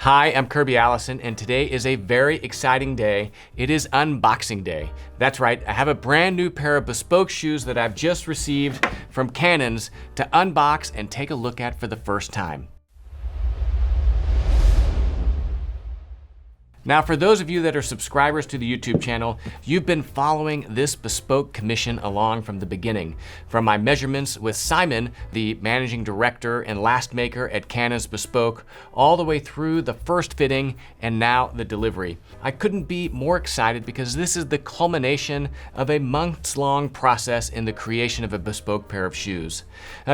Hi, I'm Kirby Allison, and today is a very exciting day. It is unboxing day. That's right, I have a brand new pair of bespoke shoes that I've just received from Canons to unbox and take a look at for the first time. Now, for those of you that are subscribers to the YouTube channel, you've been following this bespoke commission along from the beginning. From my measurements with Simon, the managing director and last maker at Canons Bespoke, all the way through the first fitting and now the delivery. I couldn't be more excited because this is the culmination of a months-long process in the creation of a bespoke pair of shoes.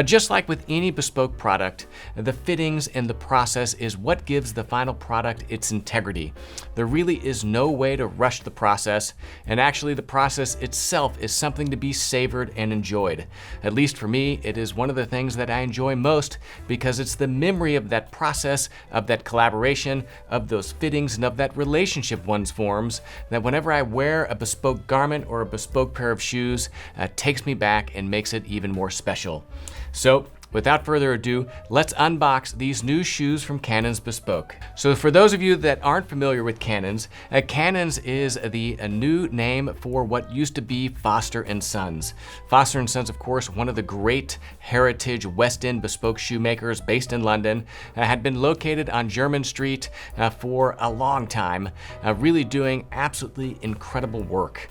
Just like with any bespoke product, the fittings and the process is what gives the final product its integrity. There really is no way to rush the process, and actually the process itself is something to be savored and enjoyed. At least for me, it is one of the things that I enjoy most because it's the memory of that process, of that collaboration, of those fittings, and of that relationship one forms that whenever I wear a bespoke garment or a bespoke pair of shoes, takes me back and makes it even more special. So, without further ado, let's unbox these new shoes from Canons Bespoke. So for those of you that aren't familiar with Canons, Canons is the new name for what used to be Foster & Sons. Foster & Sons, of course, one of the great heritage West End bespoke shoemakers based in London, had been located on Jermyn Street for a long time, really doing absolutely incredible work.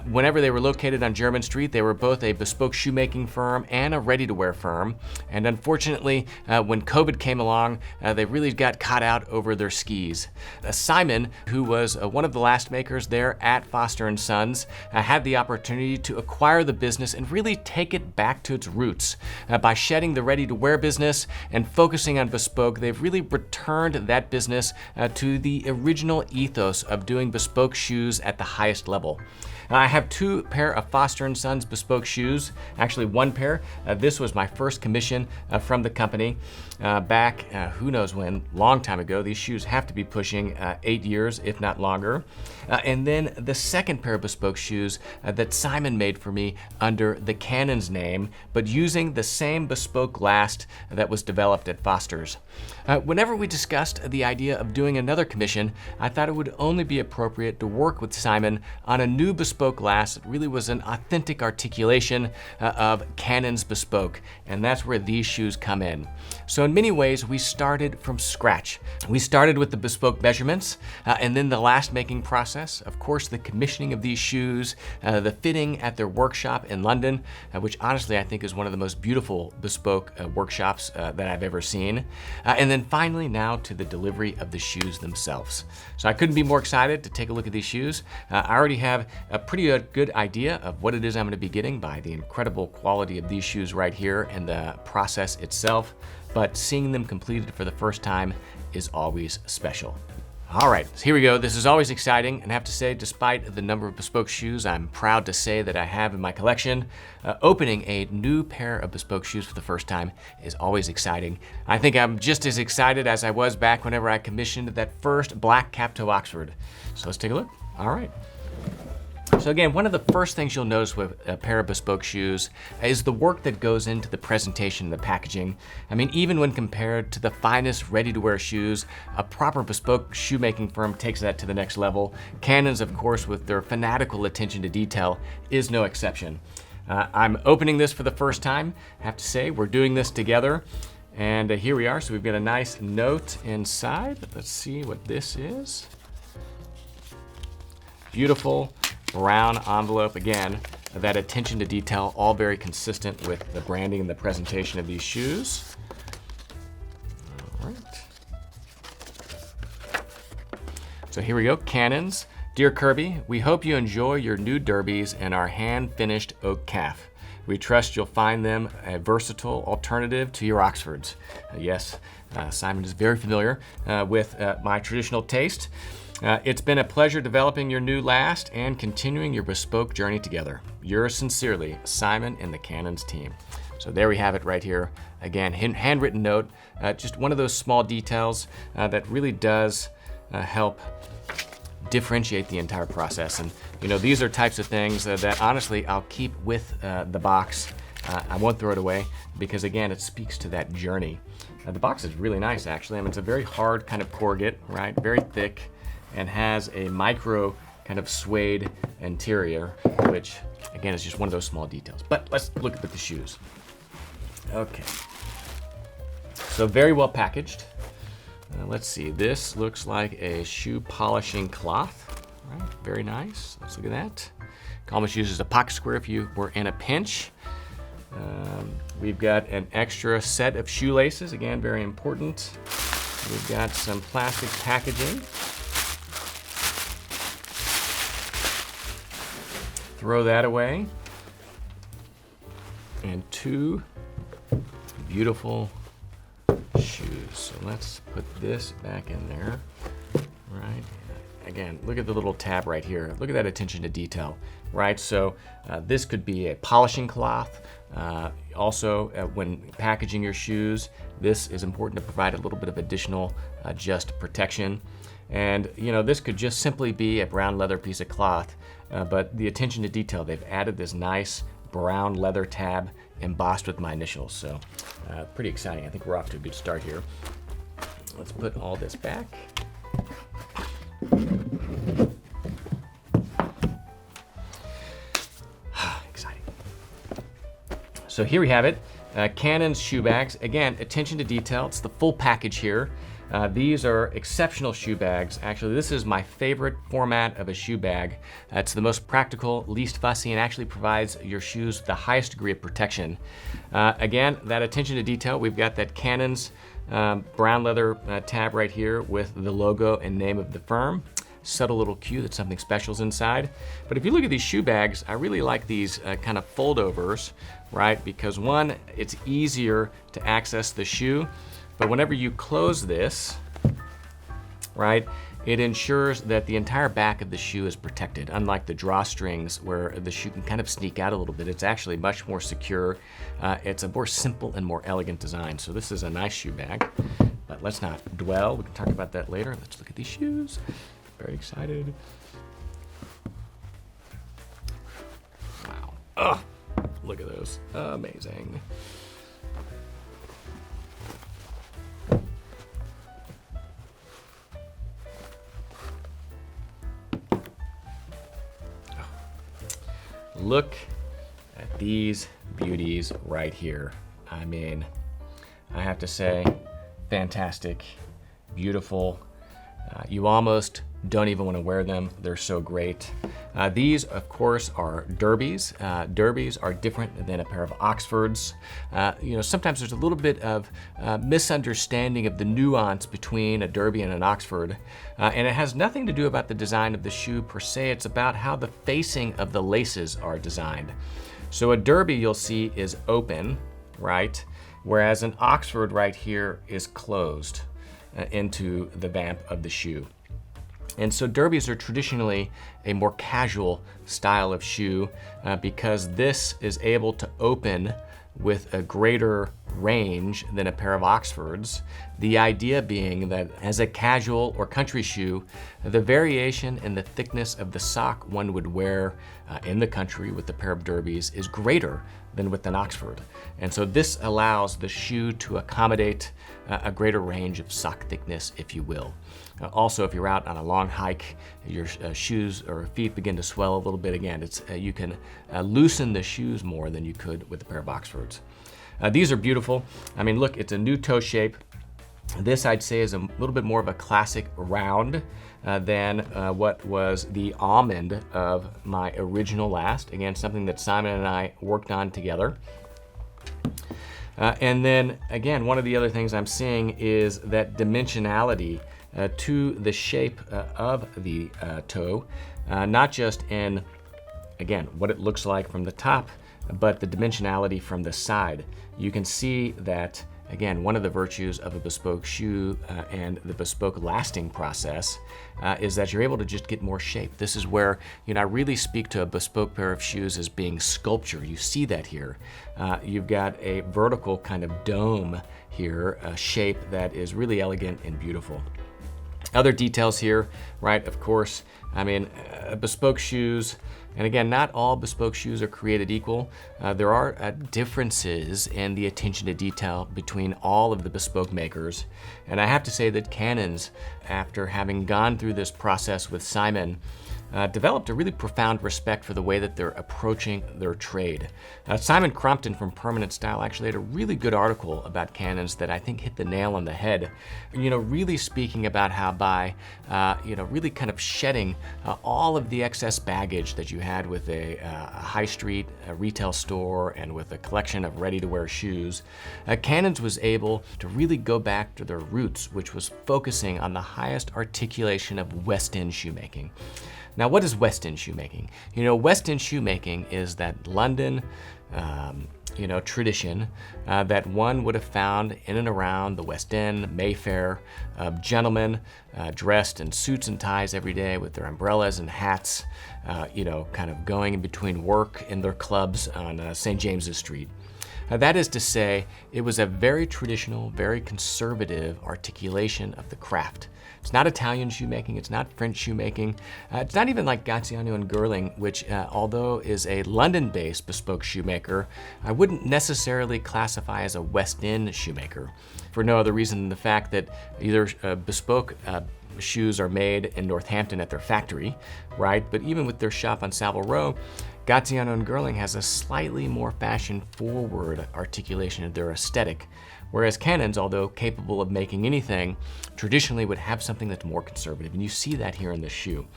Whenever they were located on Jermyn Street, they were both a bespoke shoemaking firm and a ready-to-wear firm. And unfortunately, when COVID came along, they really got caught out over their skis. Simon, who was one of the last makers there at Foster & Sons, had the opportunity to acquire the business and really take it back to its roots. By shedding the ready-to-wear business and focusing on bespoke, they've really returned that business to the original ethos of doing bespoke shoes at the highest level. I have two pair of Foster & Sons bespoke shoes, actually one pair. This was my first commission from the company back, who knows when, long time ago. These shoes have to be pushing 8 years, if not longer. And then the second pair of bespoke shoes that Simon made for me under the Canons name, but using the same bespoke last that was developed at Foster's. Whenever we discussed the idea of doing another commission, I thought it would only be appropriate to work with Simon on a new bespoke last that really was an authentic articulation of Canons Bespoke, and that's where these shoes come in. So in many ways, we started from scratch. We started with the bespoke measurements, and then the last making process, of course, the commissioning of these shoes, the fitting at their workshop in London, which honestly I think is one of the most beautiful bespoke workshops that I've ever seen. And then finally now to the delivery of the shoes themselves. So I couldn't be more excited to take a look at these shoes. I already have a pretty good idea of what it is I'm going to be getting by the incredible quality of these shoes right here and the process itself, but seeing them completed for the first time is always special. All right, so here we go. This is always exciting, and I have to say, despite the number of bespoke shoes I'm proud to say that I have in my collection, opening a new pair of bespoke shoes for the first time is always exciting. I think I'm just as excited as I was back whenever I commissioned that first black cap-toe Oxford. So let's take a look. All right. So again, one of the first things you'll notice with a pair of bespoke shoes is the work that goes into the presentation and the packaging. I mean, even when compared to the finest ready-to-wear shoes, a proper bespoke shoemaking firm takes that to the next level. Canons, of course, with their fanatical attention to detail, is no exception. I'm opening this for the first time. I have to say, we're doing this together. And here we are. So we've got a nice note inside. Let's see what this is. Beautiful brown envelope. Again, that attention to detail, all very consistent with the branding and the presentation of these shoes. All right. So here we go, Canons. Dear Kirby, we hope you enjoy your new derbies and our hand-finished oak calf. We trust you'll find them a versatile alternative to your Oxfords. Yes, Simon is very familiar with my traditional taste. It's been a pleasure developing your new last and continuing your bespoke journey together. Yours sincerely, Simon and the Canons team. So there we have it right here. Again, handwritten note, just one of those small details that really does help differentiate the entire process. And you know, these are types of things that honestly I'll keep with the box I won't throw it away because, again, it speaks to that journey. The box is really nice, actually. I mean, it's a very hard kind of corrugate, right? Very thick, and has a micro kind of suede interior, which, again, is just one of those small details. But let's look at the shoes. Okay. So very well packaged. Let's see. This looks like a shoe polishing cloth. Right? Very nice. Let's look at that. Almost uses a pocket square if you were in a pinch. We've got an extra set of shoelaces, again, very important. We've got some plastic packaging. Throw that away. And 2 beautiful shoes. So let's put this back in there, right? Again, look at the little tab right here. Look at that attention to detail, right? So this could be a polishing cloth. Also, when packaging your shoes, this is important to provide a little bit of additional just protection. And this could just simply be a brown leather piece of cloth, but the attention to detail, they've added this nice brown leather tab embossed with my initials. So pretty exciting. I think we're off to a good start here. Let's put all this back. Exciting. So here we have it, Canons shoe bags. Again, attention to detail. It's the full package here. These are exceptional shoe bags. Actually, this is my favorite format of a shoe bag. It's the most practical, least fussy, and actually provides your shoes the highest degree of protection. Again, that attention to detail, we've got that Canons brown leather tab right here with the logo and name of the firm. Subtle little cue that something special is inside. But if you look at these shoe bags, I really like these kind of foldovers, right? Because one, it's easier to access the shoe, but whenever you close this, right, it ensures that the entire back of the shoe is protected. Unlike the drawstrings where the shoe can kind of sneak out a little bit, it's actually much more secure. It's a more simple and more elegant design. So this is a nice shoe bag, but let's not dwell. We can talk about that later. Let's look at these shoes. Very excited. Wow. Oh, look at those. Amazing. Look at these beauties right here. I mean, I have to say, fantastic, beautiful. You almost don't even want to wear them. They're so great. These, of course, are derbies. Derbies are different than a pair of Oxfords. Sometimes there's a little bit of misunderstanding of the nuance between a derby and an Oxford. And it has nothing to do about the design of the shoe per se. It's about how the facing of the laces are designed. So a derby, you'll see, is open, right? Whereas an Oxford right here is closed into the vamp of the shoe. And so derbies are traditionally a more casual style of shoe because this is able to open with a greater range than a pair of Oxfords. The idea being that as a casual or country shoe, the variation in the thickness of the sock one would wear in the country with a pair of derbies is greater than with an Oxford. And so this allows the shoe to accommodate a greater range of sock thickness, if you will. Also, if you're out on a long hike, your shoes or feet begin to swell a little bit. Again, you can loosen the shoes more than you could with a pair of Oxfords. These are beautiful. I mean, look, it's a new toe shape. This, I'd say, is a little bit more of a classic round than what was the almond of my original last. Again, something that Simon and I worked on together. And then, again, one of the other things I'm seeing is that dimensionality to the shape of the toe, not just in, again, what it looks like from the top, but the dimensionality from the side. You can see that, again, one of the virtues of a bespoke shoe and the bespoke lasting process is that you're able to just get more shape. This is where, I really speak to a bespoke pair of shoes as being sculpture. You see that here. You've got a vertical kind of dome here, a shape that is really elegant and beautiful. Other details here, right? Of course, I mean, bespoke shoes, and again, not all bespoke shoes are created equal. There are differences in the attention to detail between all of the bespoke makers. And I have to say that Canons, after having gone through this process with Simon, developed a really profound respect for the way that they're approaching their trade. Simon Crompton from Permanent Style actually had a really good article about Canons that I think hit the nail on the head. Really speaking about how by, really kind of shedding all of the excess baggage that you had with a high street retail store and with a collection of ready-to-wear shoes, Canons was able to really go back to their roots, which was focusing on the highest articulation of West End shoemaking. Now, what is West End shoemaking? West End shoemaking is that London, tradition that one would have found in and around the West End, Mayfair, gentlemen dressed in suits and ties every day with their umbrellas and hats, kind of going in between work in their clubs on St. James's Street. That is to say, it was a very traditional, very conservative articulation of the craft. It's not Italian shoemaking, it's not French shoemaking, it's not even like Graziano and Girling, which although is a London-based bespoke shoemaker, I wouldn't necessarily classify as a West End shoemaker, for no other reason than the fact that either bespoke shoes are made in Northampton at their factory, right? But even with their shop on Savile Row, Graziano and Girling has a slightly more fashion-forward articulation of their aesthetic, whereas Canons, although capable of making anything, traditionally would have something that's more conservative, and you see that here in this shoe.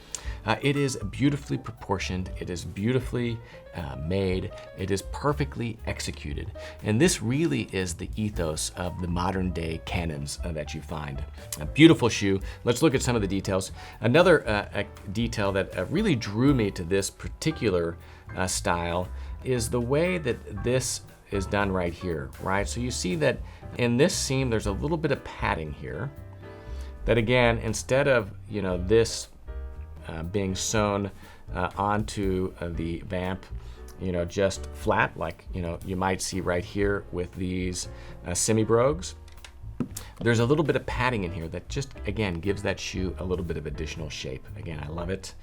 It is beautifully proportioned, it is beautifully made, it is perfectly executed, and this really is the ethos of the modern day Canons that you find. A beautiful shoe. Let's look at some of the details. Another detail that really drew me to this particular style is the way that this is done right here, right? So you see that in this seam, there's a little bit of padding here that again, instead of, this being sewn onto the vamp, just flat, like, you might see right here with these semi-brogues, there's a little bit of padding in here that just, again, gives that shoe a little bit of additional shape. Again, I love it.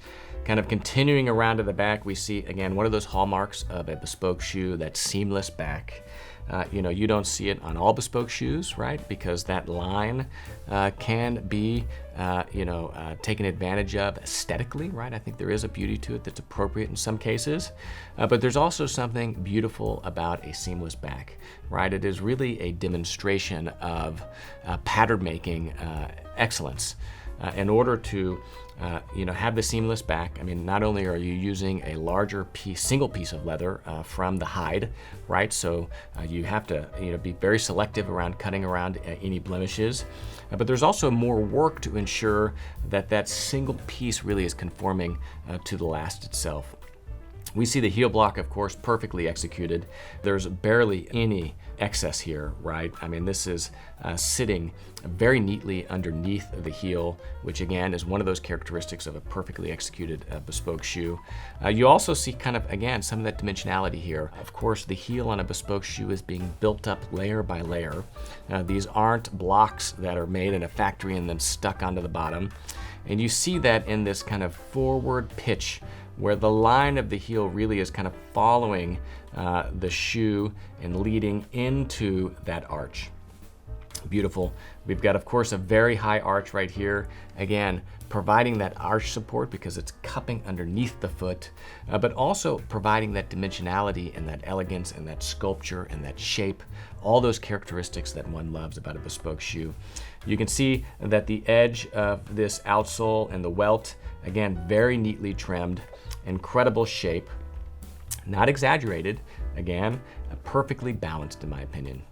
Kind of continuing around to the back, we see, again, one of those hallmarks of a bespoke shoe, that seamless back. You don't see it on all bespoke shoes, right? Because that line can be, taken advantage of aesthetically, right? I think there is a beauty to it that's appropriate in some cases. But there's also something beautiful about a seamless back, right? It is really a demonstration of pattern making excellence. In order to have the seamless back, I mean, not only are you using a larger single piece of leather from the hide, right? So you have to be very selective around cutting around any blemishes, but there's also more work to ensure that that single piece really is conforming to the last itself. We see the heel block, of course, perfectly executed. There's barely any excess here, right? I mean, this is sitting very neatly underneath the heel, which again is one of those characteristics of a perfectly executed bespoke shoe. You also see kind of, again, some of that dimensionality here. Of course, the heel on a bespoke shoe is being built up layer by layer. These aren't blocks that are made in a factory and then stuck onto the bottom. And you see that in this kind of forward pitch where the line of the heel really is kind of following the shoe and leading into that arch. Beautiful. We've got, of course, a very high arch right here. Again, providing that arch support because it's cupping underneath the foot, but also providing that dimensionality and that elegance and that sculpture and that shape, all those characteristics that one loves about a bespoke shoe. You can see that the edge of this outsole and the welt, again, very neatly trimmed, incredible shape, not exaggerated, again, perfectly balanced in my opinion.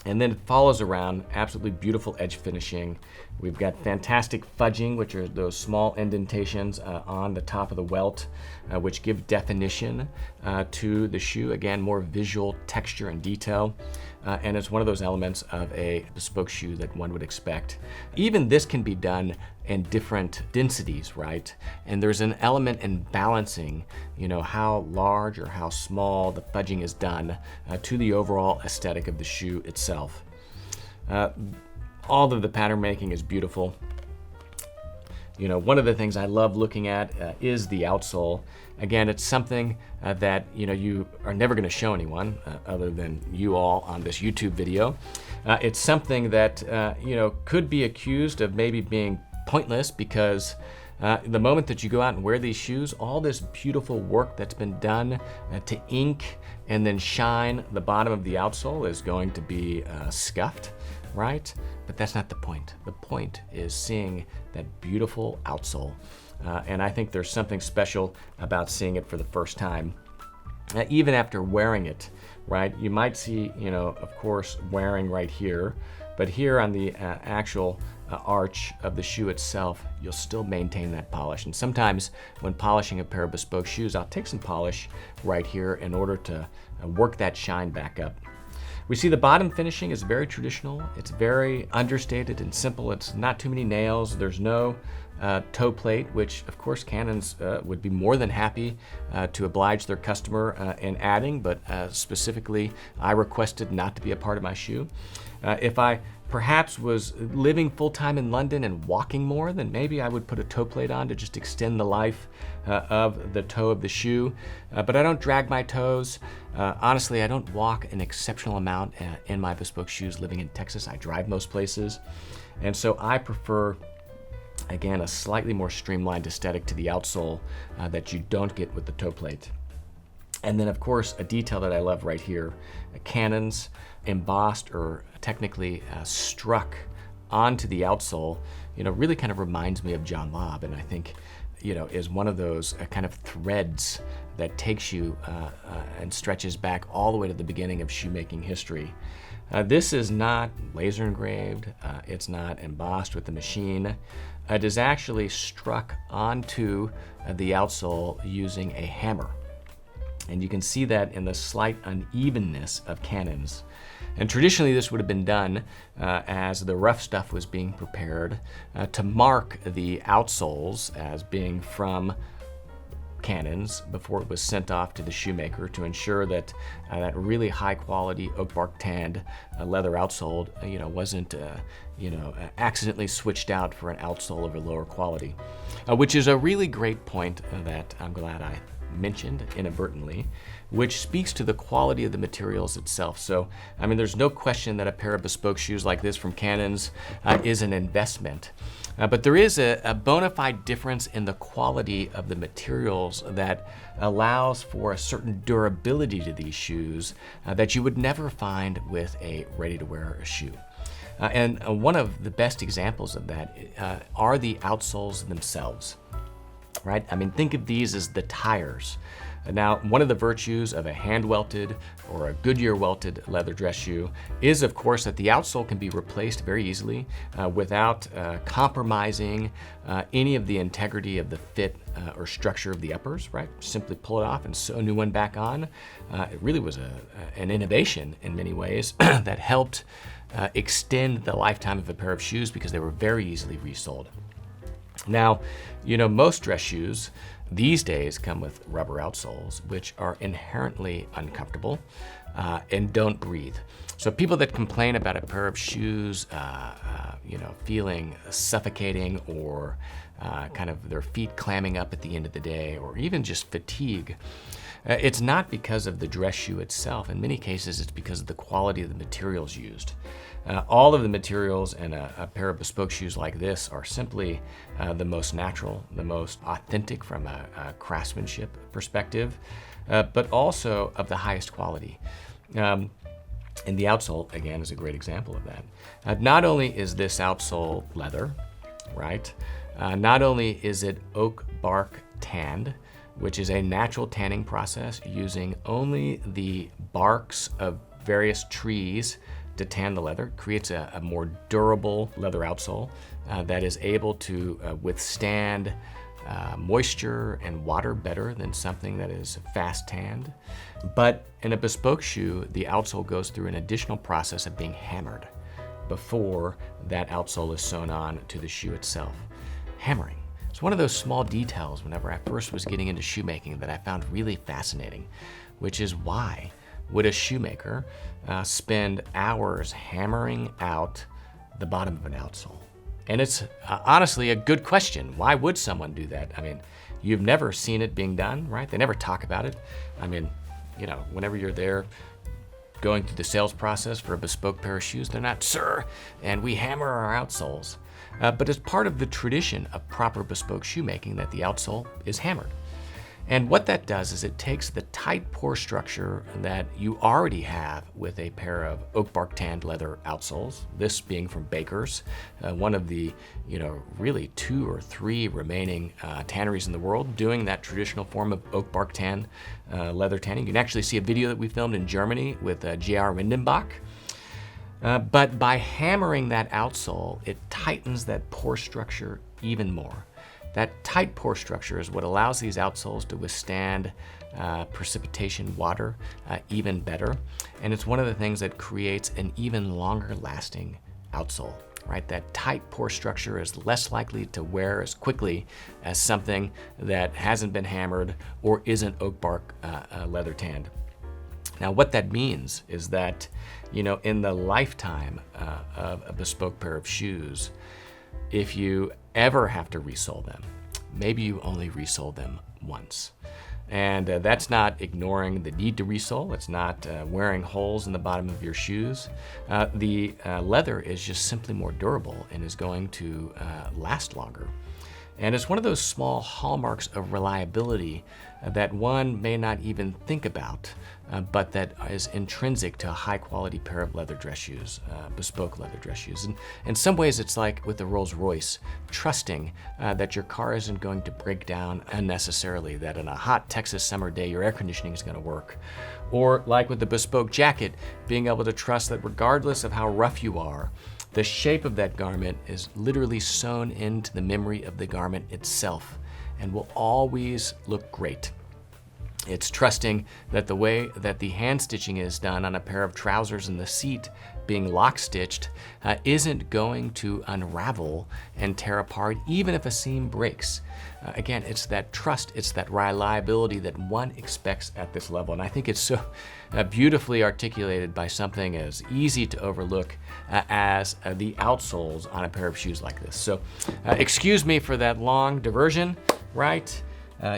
And then it follows around, absolutely beautiful edge finishing. We've got fantastic fudging, which are those small indentations on the top of the welt, which give definition to the shoe. Again, more visual texture and detail. And it's one of those elements of a bespoke shoe that one would expect. Even this can be done in different densities, right? And there's an element in balancing, how large or how small the fudging is done to the overall aesthetic of the shoe itself. All of the pattern making is beautiful. One of the things I love looking at is the outsole. Again, it's something that you are never going to show anyone other than you all on this YouTube video. It's something that could be accused of maybe being pointless because the moment that you go out and wear these shoes, all this beautiful work that's been done to ink and then shine the bottom of the outsole is going to be scuffed, right? But that's not the point. The point is seeing that beautiful outsole. And I think there's something special about seeing it for the first time. Even after wearing it, right? You might see, of course, wearing right here, but here on the actual arch of the shoe itself, you'll still maintain that polish. And sometimes when polishing a pair of Bespoke shoes, I'll take some polish right here in order to work that shine back up. We see the bottom finishing is very traditional. It's very understated and simple. It's not too many nails. There's no toe plate, which of course Canons would be more than happy to oblige their customer in adding, but specifically I requested not to be a part of my shoe. If I perhaps was living full-time in London and walking more, then maybe I would put a toe plate on to just extend the life of the toe of the shoe. But I don't drag my toes. Honestly, I don't walk an exceptional amount in my Bespoke shoes living in Texas. I drive most places. And so I prefer, again, a slightly more streamlined aesthetic to the outsole that you don't get with the toe plate. And then, of course, a detail that I love right here, Canons embossed or technically struck onto the outsole, really kind of reminds me of John Lobb, and I think, is one of those kind of threads that takes you and stretches back all the way to the beginning of shoemaking history. This is not laser engraved, it's not embossed with the machine. It is actually struck onto the outsole using a hammer. And you can see that in the slight unevenness of Canons. And traditionally this would have been done as the rough stuff was being prepared to mark the outsoles as being from Canons before it was sent off to the shoemaker to ensure that that really high quality oak bark tanned leather outsole wasn't accidentally switched out for an outsole of a lower quality, which is a really great point that I'm glad I mentioned inadvertently, which speaks to the quality of the materials itself. So, there's no question that a pair of Bespoke shoes like this from Canons is an investment. But there is a bona fide difference in the quality of the materials that allows for a certain durability to these shoes that you would never find with a ready-to-wear shoe. And one of the best examples of that are the outsoles themselves. Right? Think of these as the tires. Now, one of the virtues of a hand-welted or a Goodyear welted leather dress shoe is, of course, that the outsole can be replaced very easily without compromising any of the integrity of the fit or structure of the uppers, right? Simply pull it off and sew a new one back on. It really was an innovation in many ways that helped extend the lifetime of a pair of shoes because they were very easily resold. Now, most dress shoes these days come with rubber outsoles, which are inherently uncomfortable and don't breathe. So people that complain about a pair of shoes, feeling suffocating or kind of their feet clamming up at the end of the day, or even just fatigue, it's not because of the dress shoe itself. In many cases, it's because of the quality of the materials used. All of the materials in a pair of Bespoke shoes like this are simply the most natural, the most authentic from a craftsmanship perspective, but also of the highest quality. And the outsole, again, is a great example of that. Not only is this outsole leather, right? Not only is it oak bark tanned, which is a natural tanning process using only the barks of various trees to tan the leather, creates a more durable leather outsole that is able to withstand moisture and water better than something that is fast tanned. But in a Bespoke shoe, the outsole goes through an additional process of being hammered before that outsole is sewn on to the shoe itself. Hammering. It's one of those small details whenever I first was getting into shoemaking that I found really fascinating, which is why would a shoemaker spend hours hammering out the bottom of an outsole? And it's honestly a good question. Why would someone do that? I mean, you've never seen it being done, right? They never talk about it. I mean, you know, whenever you're there going through the sales process for a bespoke pair of shoes, they're not, sir, and we hammer our outsoles. But it's part of the tradition of proper bespoke shoemaking that the outsole is hammered. And what that does is it takes the tight pore structure that you already have with a pair of oak bark tanned leather outsoles, this being from Baker's, one of the, really 2 or 3 remaining tanneries in the world doing that traditional form of oak bark tan leather tanning. You can actually see a video that we filmed in Germany with J.R. Windenbach. But by hammering that outsole, it tightens that pore structure even more. That tight pore structure is what allows these outsoles to withstand precipitation water even better. And it's one of the things that creates an even longer lasting outsole, right? That tight pore structure is less likely to wear as quickly as something that hasn't been hammered or isn't oak bark leather tanned. Now, what that means is that, in the lifetime of a bespoke pair of shoes, if you ever have to resole them, maybe you only resole them once. And that's not ignoring the need to resole. It's not wearing holes in the bottom of your shoes. The leather is just simply more durable and is going to last longer. And it's one of those small hallmarks of reliability that one may not even think about, but that is intrinsic to a high quality pair of leather dress shoes, bespoke leather dress shoes. And in some ways it's like with the Rolls Royce, trusting that your car isn't going to break down unnecessarily, that on a hot Texas summer day your air conditioning is going to work. Or like with the bespoke jacket, being able to trust that regardless of how rough you are, the shape of that garment is literally sewn into the memory of the garment itself and will always look great. It's trusting that the way that the hand stitching is done on a pair of trousers in the seat being lock stitched isn't going to unravel and tear apart even if a seam breaks. Again, it's that trust, it's that reliability that one expects at this level. And I think it's so beautifully articulated by something as easy to overlook as the outsoles on a pair of shoes like this. So excuse me for that long diversion, right?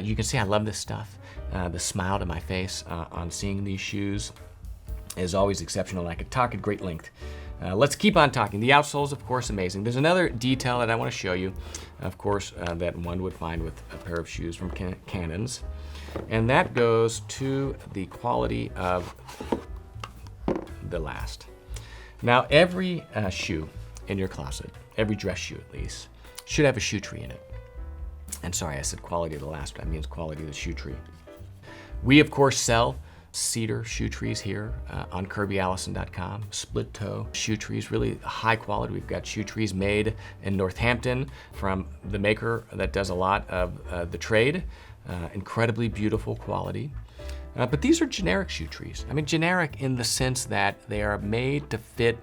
You can see I love this stuff. The smile to my face on seeing these shoes is always exceptional, and I could talk at great length. Let's keep on talking. The outsoles, of course, amazing. There's another detail that I want to show you, of course, that one would find with a pair of shoes from Canons, and that goes to the quality of the last. Now, every shoe in your closet, every dress shoe at least, should have a shoe tree in it. And sorry, I said quality of the last, but that means quality of the shoe tree. We, of course, sell cedar shoe trees here on KirbyAllison.com, split toe shoe trees, really high quality. We've got shoe trees made in Northampton from the maker that does a lot of the trade, incredibly beautiful quality. But these are generic shoe trees. I mean, generic in the sense that they are made to fit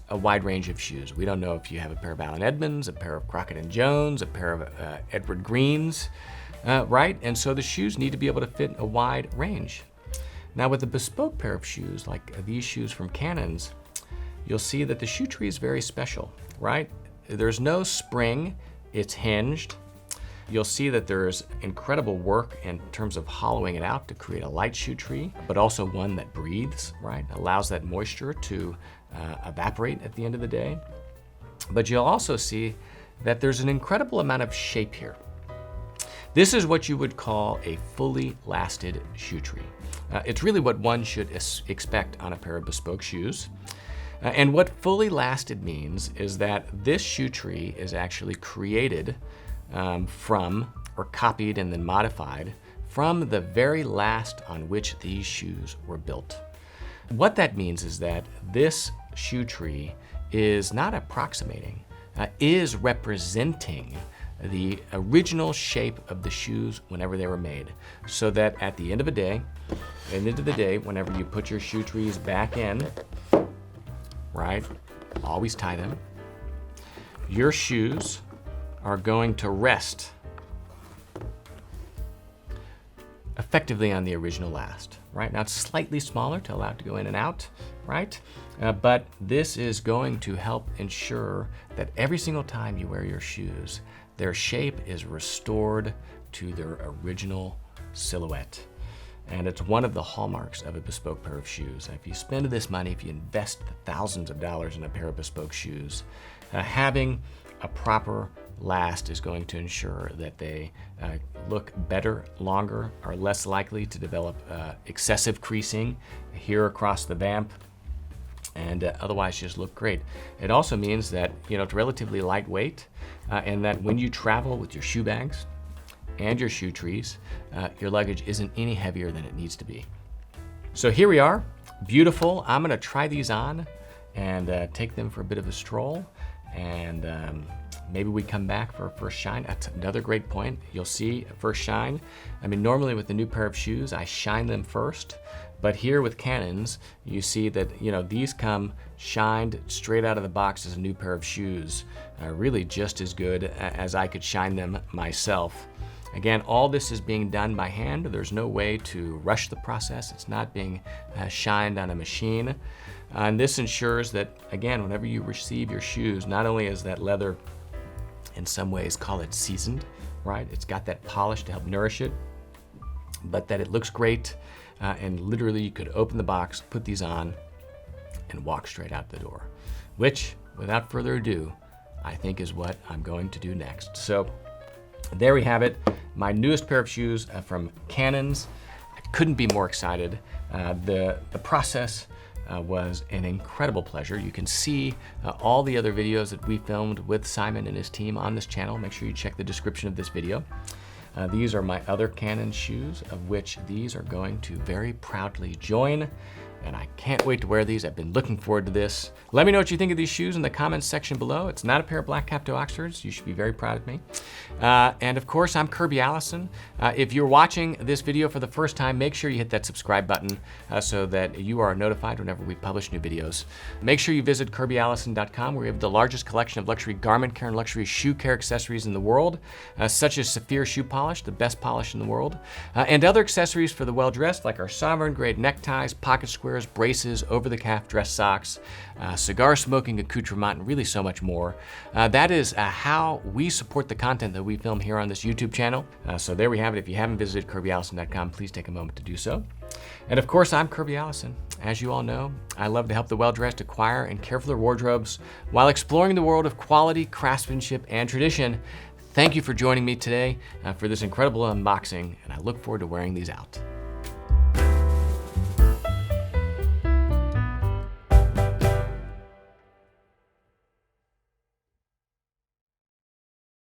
a wide range of shoes. We don't know if you have a pair of Allen Edmonds, a pair of Crockett & Jones, a pair of Edward Greens, right? And so the shoes need to be able to fit a wide range. Now with a bespoke pair of shoes, like these shoes from Canons, you'll see that the shoe tree is very special, right? There's no spring, it's hinged. You'll see that there's incredible work in terms of hollowing it out to create a light shoe tree, but also one that breathes, right? Allows that moisture to evaporate at the end of the day. But you'll also see that there's an incredible amount of shape here. This is what you would call a fully lasted shoe tree. It's really what one should expect on a pair of bespoke shoes. And what fully lasted means is that this shoe tree is actually created from, or copied and then modified from the very last on which these shoes were built. What that means is that this shoe tree is not approximating, is representing the original shape of the shoes whenever they were made. So that at the end of the day, whenever you put your shoe trees back in, right, always tie them, your shoes are going to rest effectively on the original last, right? Now it's slightly smaller to allow it to go in and out, right? But this is going to help ensure that every single time you wear your shoes, their shape is restored to their original silhouette. And it's one of the hallmarks of a bespoke pair of shoes. If you spend this money, if you invest thousands of dollars in a pair of bespoke shoes, having a proper last is going to ensure that they look better, longer, are less likely to develop excessive creasing here across the vamp, and otherwise just look great. It also means that it's relatively lightweight, and that when you travel with your shoe bags and your shoe trees, your luggage isn't any heavier than it needs to be. So here we are, beautiful. I'm gonna try these on and take them for a bit of a stroll, and maybe we come back for a first shine. That's another great point. You'll see a first shine. I mean, normally with a new pair of shoes, I shine them first, but here with Canons, you see that these come shined straight out of the box as a new pair of shoes, really just as good as I could shine them myself. Again, all this is being done by hand. There's no way to rush the process. It's not being shined on a machine. And this ensures that, again, whenever you receive your shoes, not only is that leather, in some ways, call it seasoned, right? It's got that polish to help nourish it, but that it looks great. And literally you could open the box, put these on, and walk straight out the door, which, without further ado, I think is what I'm going to do next. So there we have it, my newest pair of shoes from Canons. I couldn't be more excited. The process was an incredible pleasure. You can see all the other videos that we filmed with Simon and his team on this channel. Make sure you check the description of this video. These are my other Canon shoes, of which these are going to very proudly join. And I can't wait to wear these. I've been looking forward to this. Let me know what you think of these shoes in the comments section below. It's not a pair of black cap toe Oxfords. You should be very proud of me. And of course, I'm Kirby Allison. If you're watching this video for the first time, make sure you hit that subscribe button so that you are notified whenever we publish new videos. Make sure you visit kirbyallison.com, where we have the largest collection of luxury garment care and luxury shoe care accessories in the world, such as Saphir shoe polish, the best polish in the world, and other accessories for the well-dressed, like our sovereign grade neckties, pocket squares, braces, over-the-calf dress socks, cigar smoking accoutrement, and really so much more. That is how we support the content that we film here on this YouTube channel. So there we have it. If you haven't visited kirbyallison.com, please take a moment to do so. And of course, I'm Kirby Allison. As you all know, I love to help the well-dressed acquire and care for their wardrobes while exploring the world of quality, craftsmanship, and tradition. Thank you for joining me today for this incredible unboxing, and I look forward to wearing these out.